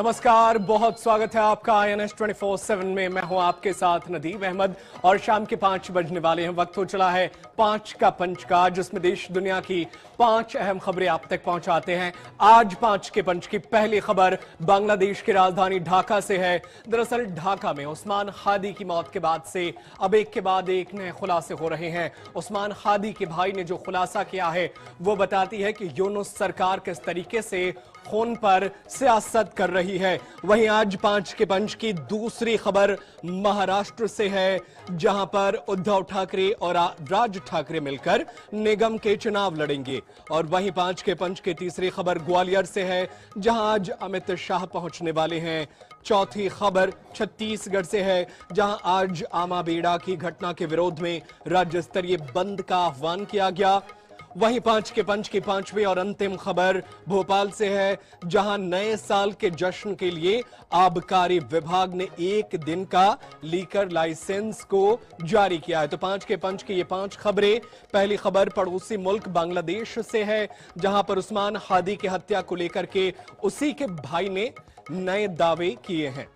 नमस्कार, बहुत स्वागत है आपका INS 24/7 में। मैं हूं आपके साथ नदीम अहमद और शाम के 5 बजने वाले हैं। वक्त हो चला है 5 का पंच का, जिसमें देश दुनिया की 5 अहम खबरें आप तक पहुंचाते हैं। आज 5 के पंच की पहली खबर बांग्लादेश की राजधानी ढाका से है। दरअसल ढाका में उस्मान हादी की मौत के बाद से अब एक के बाद एक नए खुलासे हो रहे हैं। उस्मान हादी के भाई ने जो खुलासा किया है वो बताती है कि यूनुस सरकार किस तरीके से खून पर सियासत कर रही है। वहीं आज 5 के पंच की दूसरी खबर महाराष्ट्र से है, जहां पर उद्धव ठाकरे और राज ठाकरे मिलकर निगम के चुनाव लड़ेंगे। और वहीं 5 के पंच की तीसरी खबर ग्वालियर से है, जहां आज अमित शाह पहुंचने वाले हैं। चौथी खबर छत्तीसगढ़ से है, जहां आज आमाबेड़ा की घटना के विरोध में राज्य स्तरीय बंद का आह्वान किया गया। वहीं 5 के पंच की पांचवी और अंतिम खबर भोपाल से है, जहां नए साल के जश्न के लिए आबकारी विभाग ने 1 दिन का लीकर लाइसेंस को जारी किया है। तो 5 के पंच की ये 5 खबरें। पहली खबर पड़ोसी मुल्क बांग्लादेश से है, जहां पर उस्मान हादी की हत्या को लेकर के उसी के भाई ने नए दावे किए हैं।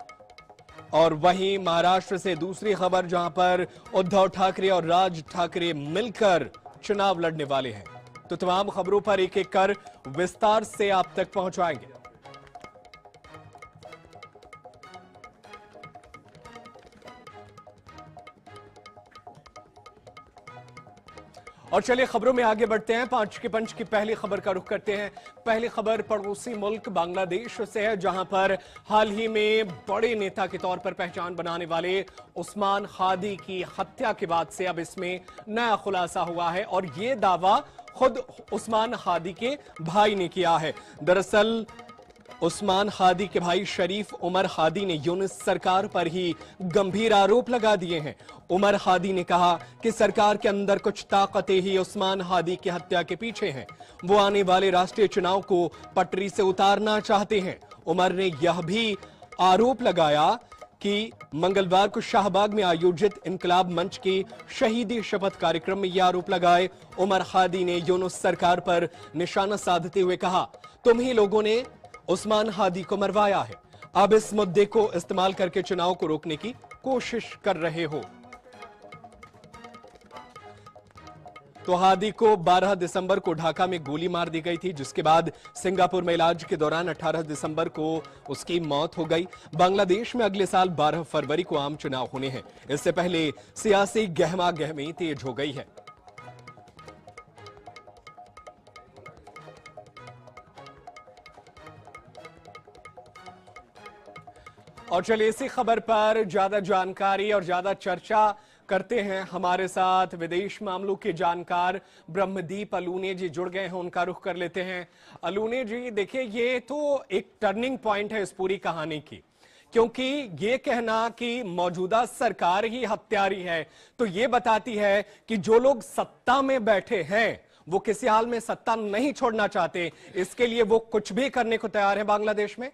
और वहीं महाराष्ट्र से दूसरी खबर, जहां पर उद्धव ठाकरे और राज ठाकरे मिलकर चुनाव लड़ने वाले हैं। तो तमाम खबरों पर एक एक कर विस्तार से आप तक पहुंचाएंगे। और चलिए खबरों में आगे बढ़ते हैं। 5 के पंच की पहली खबर का रुख करते हैं। पहली खबर पड़ोसी मुल्क बांग्लादेश से है, जहां पर हाल ही में बड़े नेता के तौर पर पहचान बनाने वाले उस्मान हादी की हत्या के बाद से अब इसमें नया खुलासा हुआ है और यह दावा खुद उस्मान हादी के भाई ने किया है। दरअसल उस्मान हादी के भाई शरीफ उमर हादी ने यूनुस सरकार पर ही गंभीर आरोप लगा दिए हैं। उमर हादी ने कहा कि सरकार के अंदर कुछ ताकतें ही उस्मान हादी की हत्या के पीछे हैं। वो आने वाले राष्ट्रीय चुनाव को पटरी से उतारना चाहते हैं। उमर ने यह भी आरोप लगाया कि मंगलवार को शाहबाग में आयोजित इनकलाब मंच के शहीदी शपथ कार्यक्रम में यह आरोप लगाए। उमर हादी ने यूनुस सरकार पर निशाना साधते हुए कहा, तुम ही लोगों ने उस्मान हादी को मरवाया है, अब इस मुद्दे को इस्तेमाल करके चुनाव को रोकने की कोशिश कर रहे हो। तो हादी को 12 दिसंबर को ढाका में गोली मार दी गई थी, जिसके बाद सिंगापुर में इलाज के दौरान 18 दिसंबर को उसकी मौत हो गई। बांग्लादेश में अगले साल 12 फरवरी को आम चुनाव होने हैं। इससे पहले सियासी गहमा गहमी तेज हो गई है। और चलिए इसी खबर पर ज्यादा जानकारी और ज्यादा चर्चा करते हैं। हमारे साथ विदेश मामलों के जानकार ब्रह्मदीप अलूने जी जुड़ गए हैं, उनका रुख कर लेते हैं। अलूने जी, देखिए ये तो एक टर्निंग पॉइंट है इस पूरी कहानी की, क्योंकि ये कहना कि मौजूदा सरकार ही हत्यारी है तो ये बताती है कि जो लोग सत्ता में बैठे हैं वो किसी हाल में सत्ता नहीं छोड़ना चाहते, इसके लिए वो कुछ भी करने को तैयार है बांग्लादेश में।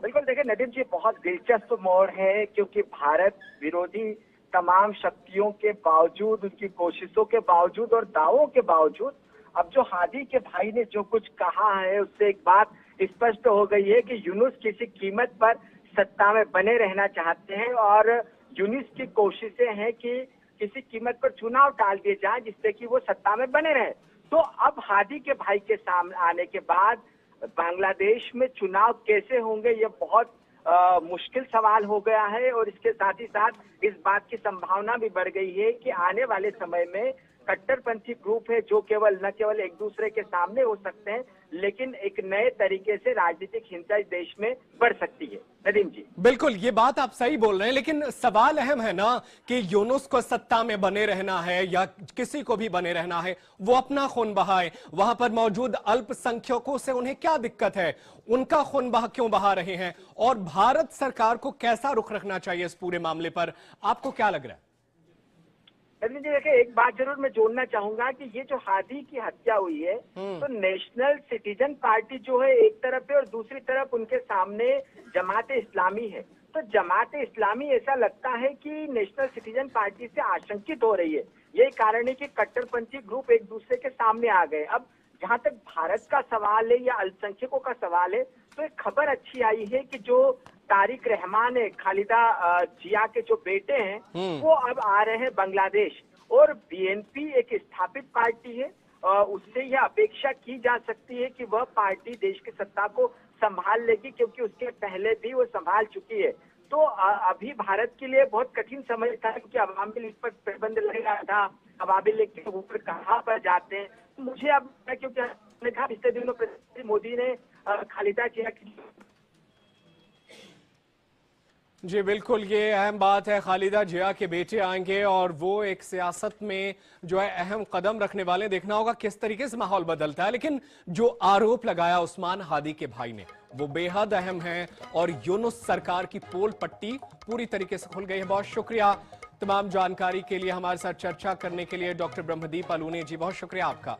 बिल्कुल, देखिए नदीम जी, बहुत दिलचस्प मोड़ है, क्योंकि भारत विरोधी तमाम शक्तियों के बावजूद, उनकी कोशिशों के बावजूद और दावों के बावजूद अब जो हादी के भाई ने जो कुछ कहा है उससे एक बात स्पष्ट हो गई है कि यूनुस किसी कीमत पर सत्ता में बने रहना चाहते हैं और यूनुस की कोशिशें हैं कि किसी कीमत पर चुनाव टाल दिए जाए जिससे कि वो सत्ता में बने रहे। तो अब हादी के भाई के सामने आने के बाद बांग्लादेश में चुनाव कैसे होंगे, ये बहुत मुश्किल सवाल हो गया है। और इसके साथ ही साथ इस बात की संभावना भी बढ़ गई है कि आने वाले समय में कट्टरपंथी ग्रुप है जो न केवल एक दूसरे के सामने हो सकते हैं, लेकिन एक नए तरीके से राजनीतिक हिंसा इस देश में बढ़ सकती है। नदीम जी, बिल्कुल ये बात आप सही बोल रहे हैं, लेकिन सवाल अहम है ना कि यूनुस को सत्ता में बने रहना है या किसी को भी बने रहना है, वो अपना खून बहाए। वहां पर मौजूद अल्पसंख्यकों से उन्हें क्या दिक्कत है, उनका खून क्यों बहा रहे हैं, और भारत सरकार को कैसा रुख रखना चाहिए इस पूरे मामले पर, आपको क्या लग रहा है? जी देखिए, एक बात जरूर मैं जोड़ना चाहूंगा कि ये जो हादी की हत्या हुई है तो नेशनल सिटीजन पार्टी जो है एक तरफ है और दूसरी तरफ उनके सामने जमात इस्लामी है। तो जमात इस्लामी ऐसा लगता है कि नेशनल सिटीजन पार्टी से आशंकित हो रही है। यही कारण है कि कट्टरपंथी ग्रुप एक दूसरे के सामने आ गए। अब जहां तक भारत का सवाल है या अल्पसंख्यकों का सवाल है, तो एक खबर अच्छी आई है कि जो तारिक रहमान है, खालिदा जिया के जो बेटे हैं, वो अब आ रहे हैं बांग्लादेश। और बीएनपी एक स्थापित पार्टी है, उससे यह अपेक्षा की जा सकती है कि वह पार्टी देश की सत्ता को संभाल लेगी, क्योंकि उसके पहले भी वो संभाल चुकी है। तो अभी भारत के लिए बहुत कठिन समय था, क्योंकि अवामी लीग पर प्रतिबंध लग रहा था, अवामी लीग के ऊपर कहाँ पर जाते हैं। मुझे अब, क्योंकि हमने कहा पिछले दिनों प्रधानमंत्री मोदी ने खालिदा जिया की। जी बिल्कुल, ये अहम बात है। खालिदा जिया के बेटे आएंगे और वो एक सियासत में जो है अहम कदम रखने वाले। देखना होगा किस तरीके से माहौल बदलता है। लेकिन जो आरोप लगाया उस्मान हादी के भाई ने, वो बेहद अहम है और यूनुस सरकार की पोल पट्टी पूरी तरीके से खुल गई है। बहुत शुक्रिया तमाम जानकारी के लिए, हमारे साथ चर्चा करने के लिए डॉक्टर ब्रह्मदीप अलूनी जी, बहुत शुक्रिया आपका।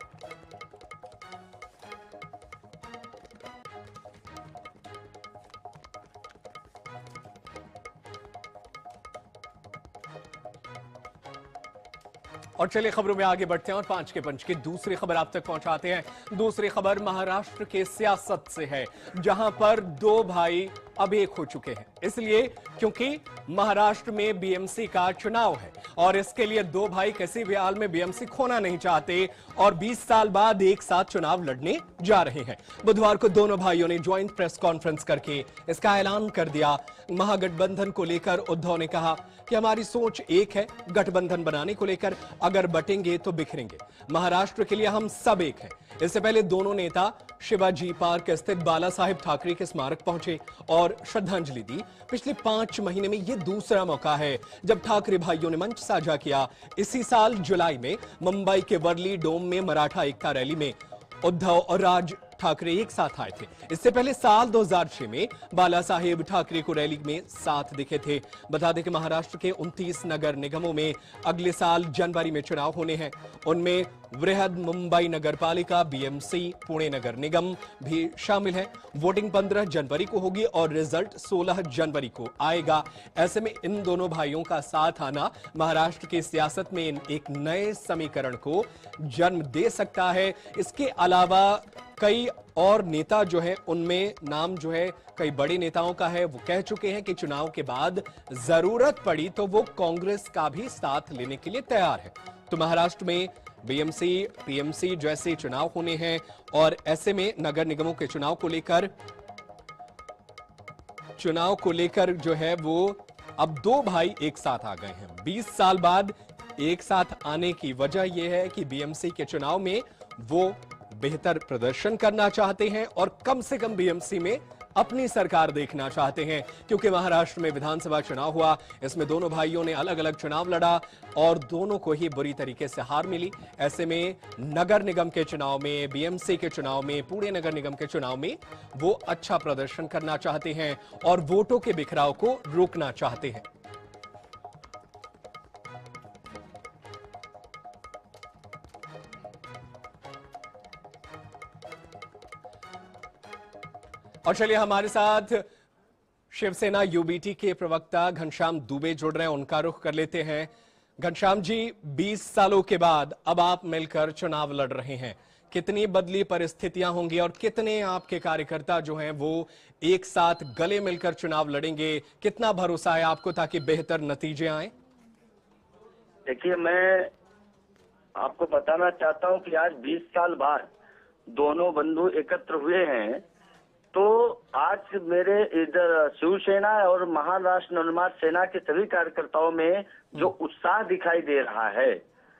और चलिए खबरों में आगे बढ़ते हैं और 5 के पंच की दूसरी खबर आप तक पहुंचाते हैं। दूसरी खबर महाराष्ट्र के सियासत से है, जहां पर 2 भाई अब एक हो चुके हैं। इसलिए क्योंकि महाराष्ट्र में बीएमसी का चुनाव है और इसके लिए 2 भाई किसी भी हाल में बीएमसी खोना नहीं चाहते और 20 साल बाद एक साथ चुनाव लड़ने जा रहे हैं। बुधवार को दोनों भाइयों ने ज्वाइंट प्रेस कॉन्फ्रेंस करके इसका ऐलान कर दिया। महागठबंधन को लेकर उद्धव ने कहा कि हमारी सोच एक है, गठबंधन बनाने को लेकर, अगर बटेंगे तो बिखरेंगे। महाराष्ट्र के लिए हम सब एक हैं। इससे पहले दोनों नेता शिवाजी पार्क स्थित बाला साहेब ठाकरे के स्मारक पहुंचे और श्रद्धांजलि दी। पिछले 5 महीने में यह दूसरा मौका है जब ठाकरे भाइयों ने मंच साझा किया। इसी साल जुलाई में मुंबई के वर्ली डोम में मराठा एकता रैली में उद्धव और राज ठाकरे एक साथ आए थे। इससे पहले साल 2006 में बाला साहेब ठाकरे को रैली में साथ दिखे थे। बता दें कि महाराष्ट्र के 29 नगर निगमों में अगले साल जनवरी में चुनाव होने हैं। उनमें वृहद मुंबई नगर पालिका, बीएमसी, पुणे नगर निगम भी शामिल है। वोटिंग 15 जनवरी को होगी और रिजल्ट 16 जनवरी को आएगा। ऐसे में इन दोनों भाइयों का साथ आना महाराष्ट्र की सियासत में एक नए समीकरण को जन्म दे सकता है। इसके अलावा कई और नेता जो है, उनमें नाम जो है कई बड़े नेताओं का है। वो कह चुके हैं कि चुनाव के बाद जरूरत पड़ी तो वो कांग्रेस का भी साथ लेने के लिए तैयार है। तो महाराष्ट्र में बीएमसी, टीएमसी जैसे चुनाव होने हैं और ऐसे में नगर निगमों के चुनाव को लेकर जो है वो अब 2 भाई एक साथ आ गए हैं। 20 साल बाद एक साथ आने की वजह यह है कि बीएमसी के चुनाव में वो बेहतर प्रदर्शन करना चाहते हैं और कम से कम बीएमसी में अपनी सरकार देखना चाहते हैं, क्योंकि महाराष्ट्र में विधानसभा चुनाव हुआ। इसमें दोनों भाइयों ने अलग अलग चुनाव लड़ा और दोनों को ही बुरी तरीके से हार मिली। ऐसे में नगर निगम के चुनाव में, बीएमसी के चुनाव में, पुणे नगर निगम के चुनाव में वो अच्छा प्रदर्शन करना चाहते हैं और वोटों के बिखराव को रोकना चाहते हैं। और चलिए हमारे साथ शिवसेना यूबीटी के प्रवक्ता घनश्याम दुबे जुड़ रहे हैं, उनका रुख कर लेते हैं। घनश्याम जी, 20 सालों के बाद अब आप मिलकर चुनाव लड़ रहे हैं, कितनी बदली परिस्थितियां होंगी और कितने आपके कार्यकर्ता जो हैं वो एक साथ गले मिलकर चुनाव लड़ेंगे? कितना भरोसा है आपको ताकि बेहतर नतीजे आए? देखिए, मैं आपको बताना चाहता हूं कि आज 20 साल बाद दोनों बंधु एकत्र हुए हैं। तो आज मेरे इधर शिवसेना और महाराष्ट्र नवनिर्माण सेना के सभी कार्यकर्ताओं में जो उत्साह दिखाई दे रहा है,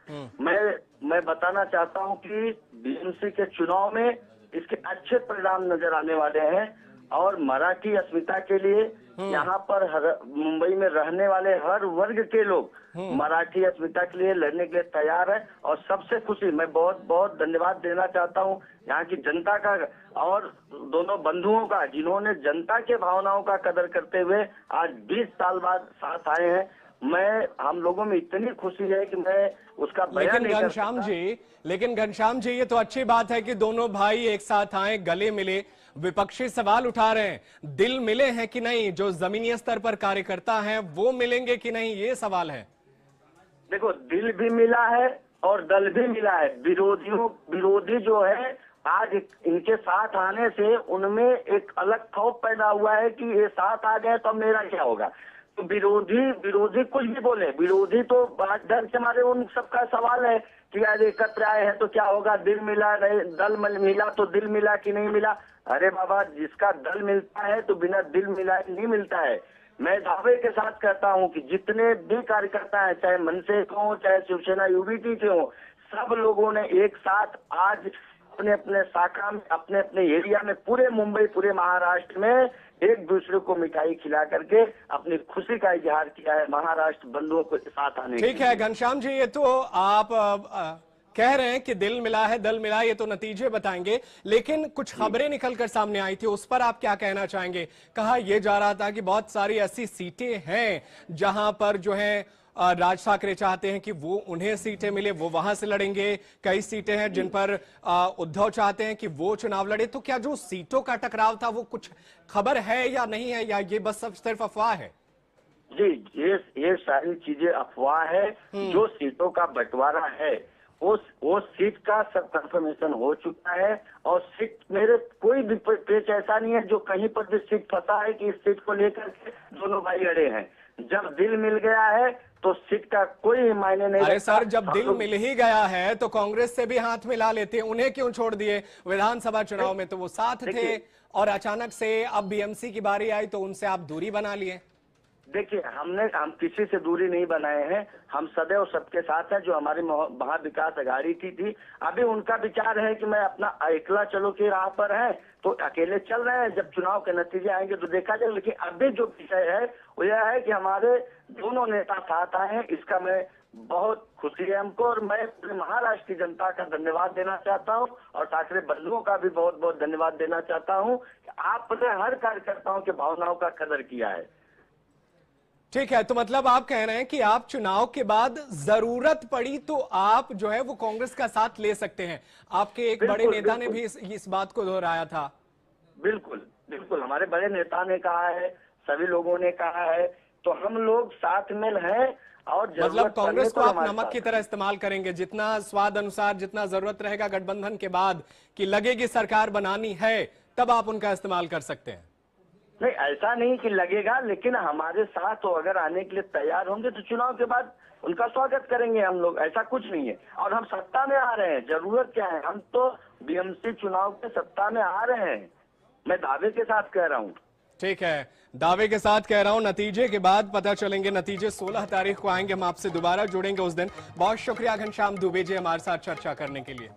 मैं बताना चाहता हूं कि बीएमसी के चुनाव में इसके अच्छे परिणाम नजर आने वाले हैं और मराठी अस्मिता के लिए यहाँ पर मुंबई में रहने वाले हर वर्ग के लोग मराठी अस्मिता के लिए लड़ने के लिए तैयार है। और सबसे खुशी, मैं बहुत बहुत धन्यवाद देना चाहता हूँ यहाँ की जनता का और दोनों बंधुओं का, जिन्होंने जनता के भावनाओं का कदर करते हुए आज 20 साल बाद साथ आए हैं। हम लोगों में इतनी खुशी है कि मैं उसका बयान नहीं कर सकता। लेकिन घनश्याम जी, ये तो अच्छी बात है कि दोनों भाई एक साथ आए, गले मिले। विपक्षी सवाल उठा रहे हैं, दिल मिले हैं कि नहीं? जो जमीनी स्तर पर कार्यकर्ता हैं वो मिलेंगे कि नहीं, ये सवाल है। देखो, दिल भी मिला है और दल भी मिला है। विरोधी जो है आज इनके साथ आने से उनमें एक अलग खौफ पैदा हुआ है कि ये साथ आ गए तो मेरा क्या होगा। तो विरोधी कुछ भी बोले, विरोधी तो डर के मारे उन सबका सवाल है कि आज एकत्र आए हैं तो क्या होगा, दिल मिला दल मिला तो दिल मिला कि नहीं मिला। अरे बाबा, जिसका दल मिलता है तो बिना दिल मिलाए नहीं मिलता है। मैं दावे के साथ कहता हूं कि जितने भी कार्यकर्ता हैं, चाहे मनसे के हों, चाहे शिवसेना यूबीटी के हों, सब लोगों ने एक साथ आज अपने अपने शाखा में, अपने अपने एरिया में, पूरे मुंबई, पूरे महाराष्ट्र में एक दूसरे को मिठाई खिला करके अपनी खुशी का इजहार किया है महाराष्ट्र बंधुओं को साथ आने। ठीक है घनश्याम जी, ये तो आप कह रहे हैं कि दिल मिला है दल मिला, ये तो नतीजे बताएंगे, लेकिन कुछ खबरें निकलकर सामने आई थी, उस पर आप क्या कहना चाहेंगे? कहा यह जा रहा था कि बहुत सारी ऐसी सीटें हैं जहां पर जो है राज ठाकरे चाहते हैं कि वो उन्हें सीटें मिले, वो वहां से लड़ेंगे। कई सीटें हैं जिन पर उद्धव चाहते हैं कि वो चुनाव लड़े। तो क्या जो सीटों का टकराव था वो कुछ खबर है या नहीं है, या ये बस सब सिर्फ अफवाह है? जी, ये सारी चीजें अफवाह है। जो सीटों का बंटवारा है वो सीट का सब कंफर्मेशन हो चुका है, और सीट मेरे कोई भी पेच ऐसा नहीं है जो कहीं पर भी सीट फंसा है कि इस सीट को लेकर के दोनों भाई अड़े हैं। जब दिल मिल गया है तो सीट का कोई मायने नहीं। अरे सर, जब दिल मिल ही गया है तो कांग्रेस से भी हाथ मिला लेते, उन्हें क्यों छोड़ दिए? विधानसभा चुनाव में तो वो साथ थे और अचानक से अब बीएमसी की बारी आई तो उनसे आप दूरी बना लिए। देखिए, हम किसी से दूरी नहीं बनाए हैं, हम सदैव सबके साथ हैं। जो हमारी महाविकास अघाड़ी की थी, अभी उनका विचार है कि मैं अपना अकेला चलो की राह पर है तो अकेले चल रहे हैं। जब चुनाव के नतीजे आएंगे तो देखा जाए, लेकिन अभी जो विषय है वो यह है कि हमारे दोनों नेता साथ आए हैं। इसका मैं बहुत खुशी है हमको, और मैं पूरे महाराष्ट्र की जनता का धन्यवाद देना चाहता हूं, और ठाकरे बंधुओं का भी बहुत बहुत धन्यवाद देना चाहता हूं कि आपने हर कार्यकर्ताओं के भावनाओं का कदर किया है। ठीक है, तो मतलब आप कह रहे हैं कि आप चुनाव के बाद जरूरत पड़ी तो आप जो है वो कांग्रेस का साथ ले सकते हैं। आपके एक बड़े नेता ने भी इस बात को दोहराया था। बिल्कुल बिल्कुल, हमारे बड़े नेता ने कहा है, सभी लोगों ने कहा है, तो हम लोग साथ में हैं। और मतलब कांग्रेस को आप नमक की तरह इस्तेमाल करेंगे, जितना स्वाद अनुसार, जितना जरूरत रहेगा गठबंधन के बाद कि लगेगी सरकार बनानी है, तब आप उनका इस्तेमाल कर सकते हैं। नहीं, ऐसा नहीं कि लगेगा, लेकिन हमारे साथ तो अगर आने के लिए तैयार होंगे तो चुनाव के बाद उनका स्वागत करेंगे हम लोग। ऐसा कुछ नहीं है, और हम सत्ता में आ रहे हैं। जरूरत क्या है, हम तो बीएमसी चुनाव के सत्ता में आ रहे हैं। मैं दावे के साथ कह रहा हूँ। ठीक है, दावे के साथ कह रहा हूं। नतीजे के बाद पता चलेंगे, नतीजे 16 तारीख को आएंगे, हम आपसे दोबारा जुड़ेंगे उस दिन। बहुत शुक्रिया घनश्याम दुबे जी हमारे साथ चर्चा करने के लिए।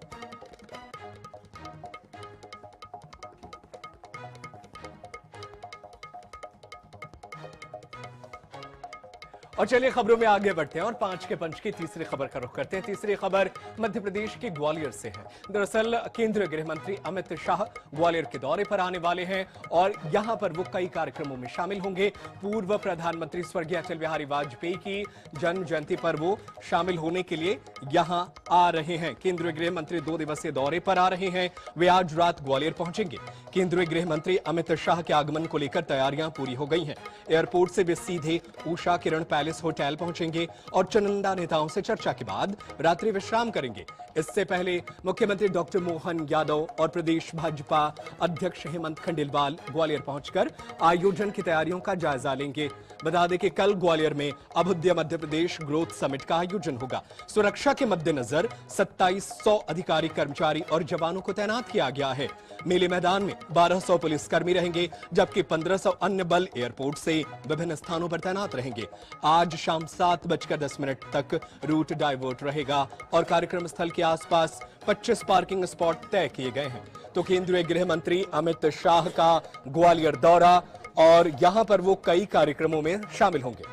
और चलिए खबरों में आगे बढ़ते हैं और 5 के पंच की तीसरी खबर का रुख करते हैं। तीसरी खबर मध्य प्रदेश के ग्वालियर से है। दरअसल केंद्रीय गृह मंत्री अमित शाह ग्वालियर के दौरे पर आने वाले हैं और यहां पर वो कई कार्यक्रमों में शामिल होंगे। पूर्व प्रधानमंत्री स्वर्गीय अटल बिहारी वाजपेयी की जन्म जयंती पर वो शामिल होने के लिए यहां आ रहे हैं। केंद्रीय गृह मंत्री 2 दिवसीय दौरे पर आ रहे हैं। वे आज रात ग्वालियर पहुंचेंगे। केंद्रीय गृह मंत्री अमित शाह के आगमन को लेकर तैयारियां पूरी हो गई हैं। एयरपोर्ट से वे सीधे उषा किरण पैलेस होटल पहुंचेंगे और चुनिंदा नेताओं से चर्चा के बाद रात्रि विश्राम करेंगे। इससे पहले मुख्यमंत्री डॉक्टर मोहन यादव और प्रदेश भाजपा अध्यक्ष हेमंत खंडेलवाल ग्वालियर पहुंचकर आयोजन की तैयारियों का जायजा लेंगे। बता दें कि कल ग्वालियर में अभुद्य मध्य प्रदेश ग्रोथ समिट का आयोजन होगा। सुरक्षा के मद्देनजर 2700 अधिकारी, कर्मचारी और जवानों को तैनात किया गया है। मेले मैदान में 1200 पुलिसकर्मी रहेंगे, जबकि 1500 अन्य बल एयरपोर्ट से विभिन्न स्थानों पर तैनात रहेंगे। आज शाम 7:10 तक रूट डाइवर्ट रहेगा और कार्यक्रम स्थल के आसपास 25 पार्किंग स्पॉट तय किए गए हैं। तो केंद्रीय गृह मंत्री अमित शाह का ग्वालियर दौरा और यहां पर वो कई कार्यक्रमों में शामिल होंगे।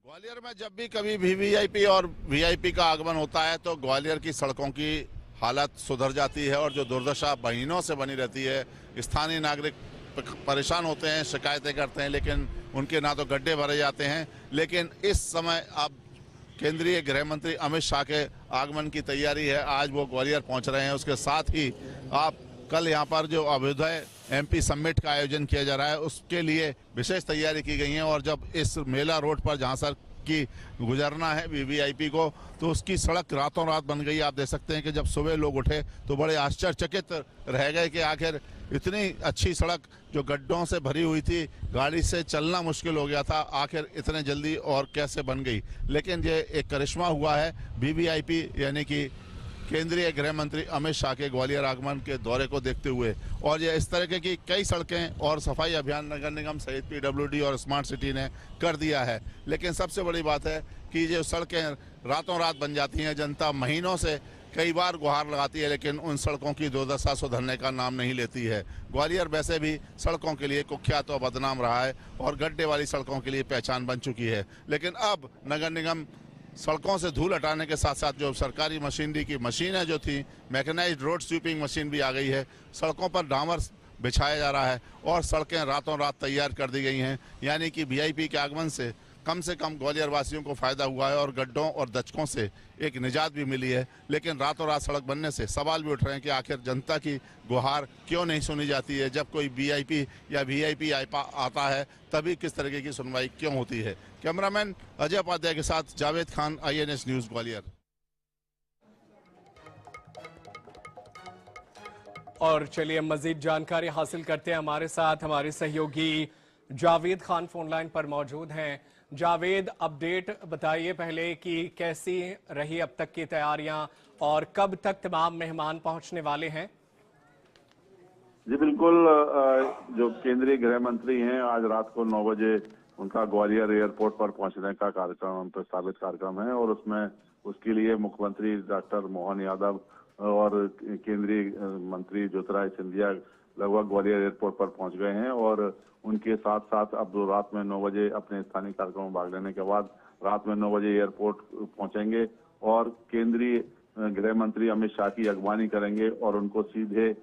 ग्वालियर में जब भी कभी वीवीआईपी और वीआईपी का आगमन होता है तो ग्वालियर की सड़कों की हालत सुधर जाती है, और जो दुर्दशा महीनों से बनी रहती है, स्थानीय नागरिक परेशान होते हैं, शिकायतें करते हैं, लेकिन उनके ना तो गड्ढे भरे जाते हैं। लेकिन इस समय अब केंद्रीय गृह मंत्री अमित शाह के आगमन की तैयारी है। आज वो ग्वालियर पहुंच रहे हैं। उसके साथ ही आप कल यहाँ पर जो अभ्युदय एमपी समिट का आयोजन किया जा रहा है उसके लिए विशेष तैयारी की गई है। और जब इस मेला रोड पर जहाँ सर की गुजरना है वीवीआईपी को, तो उसकी सड़क रातों रात बन गई। आप देख सकते हैं कि जब सुबह लोग उठे तो बड़े आश्चर्यचकित रह गए कि आखिर इतनी अच्छी सड़क जो गड्ढों से भरी हुई थी, गाड़ी से चलना मुश्किल हो गया था, आखिर इतने जल्दी और कैसे बन गई। लेकिन ये एक करिश्मा हुआ है वीवीआईपी यानी कि केंद्रीय गृह मंत्री अमित शाह के ग्वालियर आगमन के दौरे को देखते हुए। और ये इस तरह की कई सड़कें और सफाई अभियान नगर निगम सहित पीडब्ल्यूडी और स्मार्ट सिटी ने कर दिया है। लेकिन सबसे बड़ी बात है कि जो सड़कें रातों रात बन जाती हैं, जनता महीनों से कई बार गुहार लगाती है, लेकिन उन सड़कों की दुर्दशा सुधरने का नाम नहीं लेती है। ग्वालियर वैसे भी सड़कों के लिए कुख्यात और बदनाम रहा है और गड्ढे वाली सड़कों के लिए पहचान बन चुकी है। लेकिन अब नगर निगम सड़कों से धूल हटाने के साथ साथ जो सरकारी मशीनरी की मशीनें जो थी, मैकेनाइज्ड रोड स्वीपिंग मशीन भी आ गई है। सड़कों पर डामर बिछाया जा रहा है और सड़कें रातों रात तैयार कर दी गई हैं। यानी कि वीआईपी के आगमन से कम ग्वालियर वासियों को फायदा हुआ है और गड्ढों और दचकों से एक निजात भी मिली है। लेकिन रातों रात सड़क बनने से सवाल भी उठ रहे हैं कि आखिर जनता की गुहार क्यों नहीं सुनी जाती है। जब कोई वीआईपी या वीआईपी आता है तभी किस तरीके की सुनवाई क्यों होती है। कैमरामैन अजय उपाध्याय के साथ जावेद खान, INS न्यूज ग्वालियर। और चलिए मजीद जानकारी हासिल करते हैं। हमारे साथ हमारे सहयोगी जावेद खान फोन लाइन पर मौजूद हैं। जावेद, अपडेट बताइए पहले कि कैसी रही अब तक की तैयारियां और कब तक तमाम मेहमान पहुंचने वाले हैं? जी बिल्कुल, जो केंद्रीय गृह मंत्री हैं, आज रात को 9 बजे उनका ग्वालियर एयरपोर्ट पर पहुंचने का कार्यक्रम, प्रस्तावित कार्यक्रम है और उसमें उसके लिए मुख्यमंत्री डॉक्टर मोहन यादव और केंद्रीय मंत्री ज्योतिरादित्य सिंधिया लगभग ग्वालियर एयरपोर्ट पर पहुंच गए हैं। और उनके साथ साथ अब रात में 9 बजे अपने स्थानीय कार्यक्रम में भाग लेने के बाद रात में 9 बजे एयरपोर्ट पहुंचेंगे और केंद्रीय गृह मंत्री अमित शाह की अगवानी करेंगे और उनको सीधे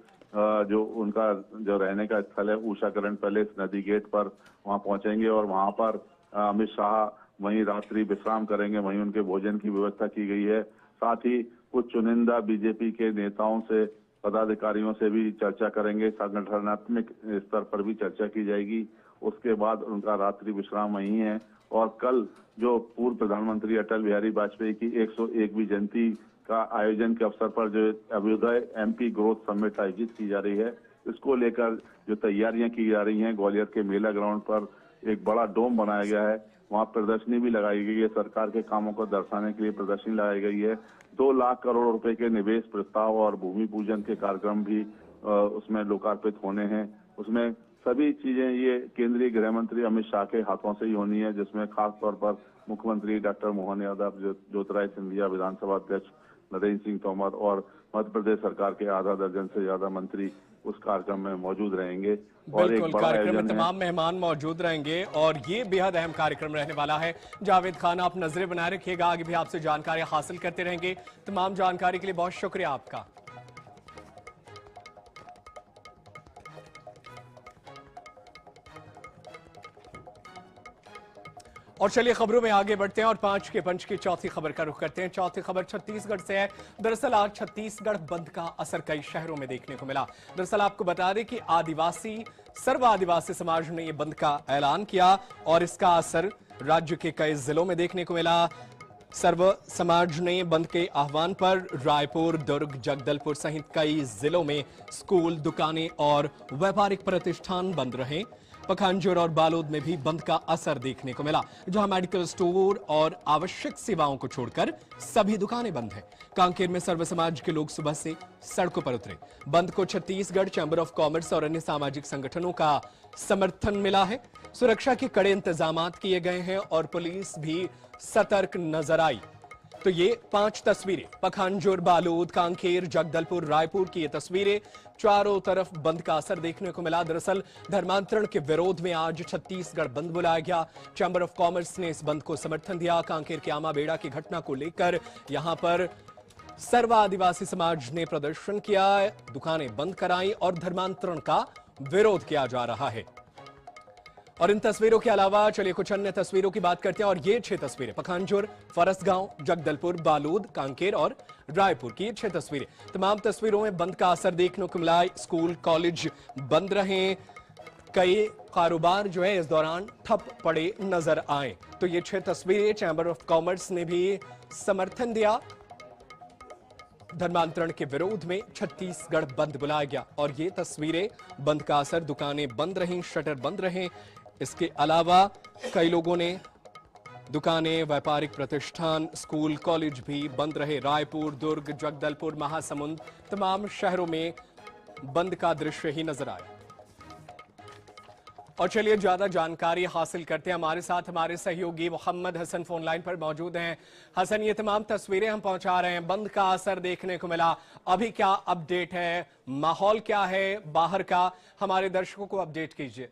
जो उनका जो रहने का स्थल है उषाकरण पैलेस नदी गेट पर वहां पहुंचेंगे और वहां पर अमित शाह वहीं रात्रि विश्राम करेंगे। वहीं उनके भोजन की व्यवस्था की गई है। साथ ही कुछ चुनिंदा बीजेपी के नेताओं से, पदाधिकारियों से भी चर्चा करेंगे। संगठनात्मक स्तर पर भी चर्चा की जाएगी। उसके बाद उनका रात्रि विश्राम वहीं है। और कल जो पूर्व प्रधानमंत्री अटल बिहारी वाजपेयी की 101वीं जयंती का आयोजन के अवसर पर जो अभ्युदय MP ग्रोथ समिट आयोजित की जा रही है, इसको लेकर जो तैयारियां की जा रही हैं, ग्वालियर के मेला ग्राउंड पर एक बड़ा डोम बनाया गया है। वहां प्रदर्शनी भी लगाई गई है। सरकार के कामों को दर्शाने के लिए प्रदर्शनी लगाई गई है। 2 लाख करोड़ रुपए के निवेश प्रस्ताव और भूमि पूजन के कार्यक्रम भी उसमें लोकार्पित होने हैं। उसमें सभी चीजें ये केंद्रीय गृह मंत्री अमित शाह के हाथों से ही होनी है, जिसमें खास तौर पर मुख्यमंत्री डॉक्टर मोहन यादव, ज्योतिरादित्य सिंधिया, विधानसभा अध्यक्ष नरेंद्र सिंह तोमर और मध्य प्रदेश सरकार के आधा दर्जन से ज्यादा मंत्री उस कार्यक्रम में मौजूद रहेंगे। और एक बड़ा कार्यक्रम में तमाम मेहमान मौजूद रहेंगे और ये बेहद अहम कार्यक्रम रहने वाला है। जावेद खान, आप नजरें बनाए रखिएगा, आगे भी आपसे जानकारी हासिल करते रहेंगे। तमाम जानकारी के लिए बहुत शुक्रिया आपका। और चलिए खबरों में आगे बढ़ते हैं और 5 के पंच की चौथी खबर का रुख करते हैं। चौथी खबर छत्तीसगढ़ से है। दरअसल आज छत्तीसगढ़ बंद का असर कई शहरों में देखने को मिला। दरअसल आपको बता दें कि सर्व आदिवासी समाज ने यह बंद का ऐलान किया और इसका असर राज्य के कई जिलों में देखने को मिला। सर्व समाज ने बंद के आह्वान पर रायपुर, दुर्ग, जगदलपुर सहित कई जिलों में स्कूल, दुकानें और व्यापारिक प्रतिष्ठान बंद रहे। पखांजूर और बालोद में भी बंद का असर देखने को मिला, जहां मेडिकल स्टोर और आवश्यक सेवाओं को छोड़कर सभी दुकानें बंद हैं। कांकेर में सर्व समाज के लोग सुबह से सड़कों पर उतरे। बंद को छत्तीसगढ़ चैंबर ऑफ कॉमर्स और अन्य सामाजिक संगठनों का समर्थन मिला है। सुरक्षा के कड़े इंतजाम किए गए हैं और पुलिस भी सतर्क नजर आई। तो ये 5 तस्वीरें पखांजूर, बालोद, कांकेर, जगदलपुर, रायपुर की ये तस्वीरें, चारों तरफ बंद का असर देखने को मिला। दरअसल धर्मांतरण के विरोध में आज छत्तीसगढ़ बंद बुलाया गया। चैंबर ऑफ कॉमर्स ने इस बंद को समर्थन दिया। कांकेर के आमा बेड़ा की घटना को लेकर यहां पर सर्व आदिवासी समाज ने प्रदर्शन किया, दुकानें बंद कराई और धर्मांतरण का विरोध किया जा रहा है। और इन तस्वीरों के अलावा चलिए कुछ अन्य तस्वीरों की बात करते हैं। और ये 6 तस्वीरें पखांजूर, फरसगांव, जगदलपुर, बालोद, कांकेर और रायपुर की 6 तस्वीरें। तमाम तस्वीरों में बंद का असर देखने को मिला। स्कूल, कॉलेज बंद रहे। कई कारोबार जो है इस दौरान ठप पड़े नजर आए। तो ये 6 तस्वीरें चैंबर ऑफ कॉमर्स ने भी समर्थन दिया। धर्मांतरण के विरोध में छत्तीसगढ़ बंद बुलाया गया और ये तस्वीरें बंद का असर, दुकानें बंद रहीं, शटर बंद रहे। इसके अलावा कई लोगों ने दुकानें, व्यापारिक प्रतिष्ठान, स्कूल, कॉलेज भी बंद रहे। रायपुर, दुर्ग, जगदलपुर, महासमुंद तमाम शहरों में बंद का दृश्य ही नजर आया। और चलिए ज्यादा जानकारी हासिल करते हैं। हमारे साथ हमारे सहयोगी मोहम्मद हसन फोन लाइन पर मौजूद हैं। हसन, ये तमाम तस्वीरें हम पहुंचा रहे हैं, बंद का असर देखने को मिला, अभी क्या अपडेट है, माहौल क्या है बाहर का, हमारे दर्शकों को अपडेट कीजिए।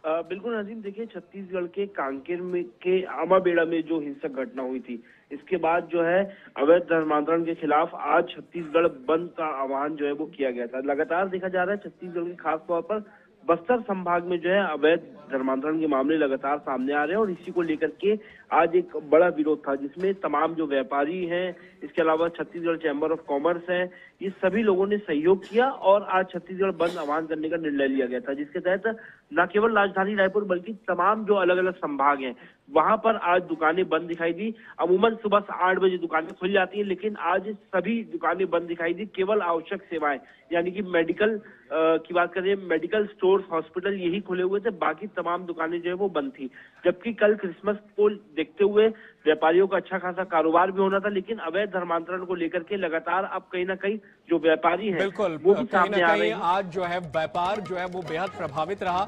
बिल्कुल नजीम, देखिए छत्तीसगढ़ के कांकेर में के आमाबेड़ा में जो हिंसक घटना हुई थी, इसके बाद जो है अवैध धर्मांतरण के खिलाफ आज छत्तीसगढ़ बंद का आह्वान जो है वो किया गया था। लगातार देखा जा रहा है छत्तीसगढ़ के खास तौर पर बस्तर संभाग में जो है अवैध धर्मांतरण के मामले लगातार सामने आ रहे हैं और इसी को लेकर के आज एक बड़ा विरोध था जिसमें तमाम जो व्यापारी हैं, इसके अलावा छत्तीसगढ़ चैंबर ऑफ कॉमर्स है, ये सभी लोगों ने सहयोग किया और आज छत्तीसगढ़ बंद आह्वान करने का निर्णय लिया गया था, जिसके तहत न केवल राजधानी रायपुर बल्कि तमाम जो अलग अलग संभाग हैं वहां पर आज दुकानें बंद दिखाई दी। अमूमन सुबह 8 बजे दुकानें खुल जाती हैं, लेकिन आज सभी दुकानें बंद दिखाई दी। केवल आवश्यक सेवाएं यानी कि मेडिकल की बात करें, मेडिकल स्टोर्स, हॉस्पिटल यही खुले हुए थे, बाकी तमाम दुकानें जो है वो बंद थी। जबकि कल क्रिसमस को देखते हुए व्यापारियों का अच्छा खासा कारोबार भी होना था, लेकिन अवैध धर्मांतरण को लेकर के लगातार अब कहीं ना कहीं जो व्यापारी हैं बिल्कुल वो भी सामने आ रहे हैं। आज जो है व्यापार जो है वो बेहद प्रभावित रहा।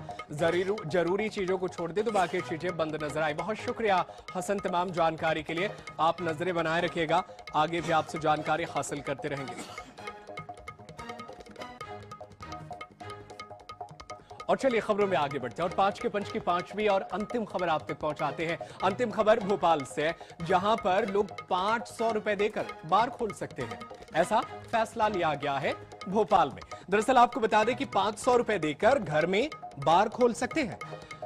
जरूरी चीजों को छोड़ दे तो बाकी चीजें बंद नजर आई। बहुत शुक्रिया हसन तमाम जानकारी के लिए। आप नजरें बनाए रखिएगा, आगे भी आपसे जानकारी हासिल करते रहेंगे। और चलिए खबरों में आगे बढ़ते हैं और 5 के पंच की 5वीं और अंतिम खबर आप तक पहुंचाते हैं। अंतिम खबर भोपाल से, जहां पर लोग 500 रुपए देकर बार खोल सकते हैं। ऐसा फैसला लिया गया है भोपाल में। दरअसल आपको बता दें कि 500 रुपए देकर घर में बार खोल सकते हैं।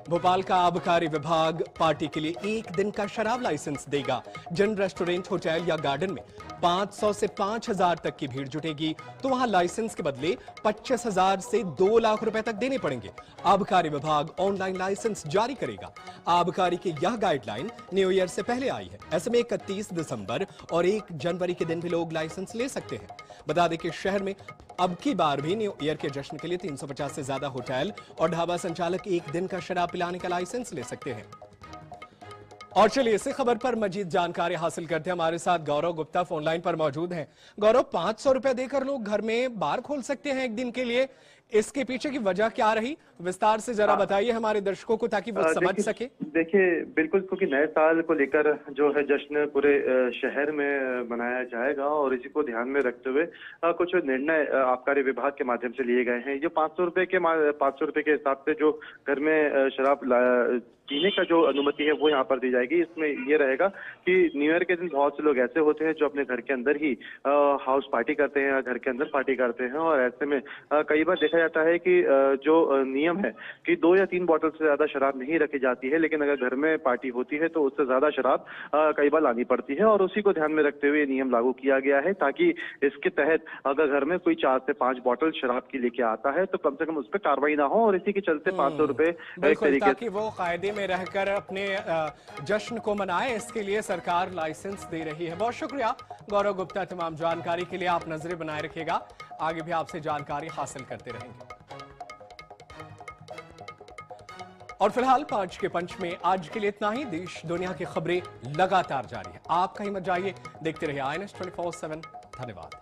भोपाल का आबकारी विभाग पार्टी के लिए 1 दिन का शराब लाइसेंस देगा। जिन रेस्टोरेंट, होटल या गार्डन में 500 से 5000 तक की भीड़ जुटेगी तो वहां लाइसेंस के बदले 25,000 से 2 लाख रुपए तक देने पड़ेंगे। आबकारी विभाग ऑनलाइन लाइसेंस जारी करेगा। आबकारी की यह गाइडलाइन न्यू ईयर से पहले आई है। ऐसे में 31 दिसंबर और 1 जनवरी के दिन भी लोग लाइसेंस ले सकते हैं। बता दें कि शहर में अब की बार भी न्यू ईयर के जश्न के लिए 350 से ज्यादा होटल और ढाबा संचालक 1 दिन का शराब पिलाने का लाइसेंस ले सकते हैं। और चलिए इसी खबर पर मजीद जानकारी हासिल करते हैं। हमारे साथ गौरव गुप्ता फोन लाइन पर मौजूद हैं। गौरव, 500 रुपए देकर लोग घर में बार खोल सकते हैं 1 दिन के लिए, इसके पीछे की वजह क्या रही, विस्तार से जरा बताइए हमारे दर्शकों को ताकि वो समझ सके। देखिए बिल्कुल, क्योंकि नए साल को लेकर जो है जश्न पूरे शहर में मनाया जाएगा और इसी को ध्यान में रखते हुए कुछ निर्णय आबकारी विभाग के माध्यम से लिए गए हैं। ये 500 रुपए के हिसाब से जो घर में शराब पीने का जो अनुमति है वो यहाँ पर दी जाएगी। इसमें ये रहेगा कि न्यू ईयर के दिन बहुत से लोग ऐसे होते हैं जो अपने घर के अंदर ही हाउस पार्टी करते हैं या घर के अंदर पार्टी करते हैं और ऐसे में कई बार देखा जाता है कि जो नियम है कि 2 या 3 बोतल से ज्यादा शराब नहीं रखी जाती है, लेकिन अगर घर में पार्टी होती है तो उससे ज्यादा शराब कई बार लानी पड़ती है और उसी को ध्यान में रखते हुए नियम लागू किया गया है ताकि इसके तहत अगर घर में कोई 4 से 5 बोतल शराब की लेके आता है तो कम से कम उस पर कार्रवाई ना हो और इसी के चलते 500 रुपए एक तरीके ताकि वो कायदे में रहकर अपने जश्न को मनाए, इसके लिए सरकार लाइसेंस दे रही है। बहुत शुक्रिया गौरव गुप्ता तमाम जानकारी के लिए। आप नजरें बनाए रखिएगा, आगे भी आपसे जानकारी हासिल करते रहेंगे। और फिलहाल 5 के पंच में आज के लिए इतना ही। देश दुनिया की खबरें लगातार जारी है, आप कहीं मत जाइए, देखते रहिए INS 24/7। धन्यवाद।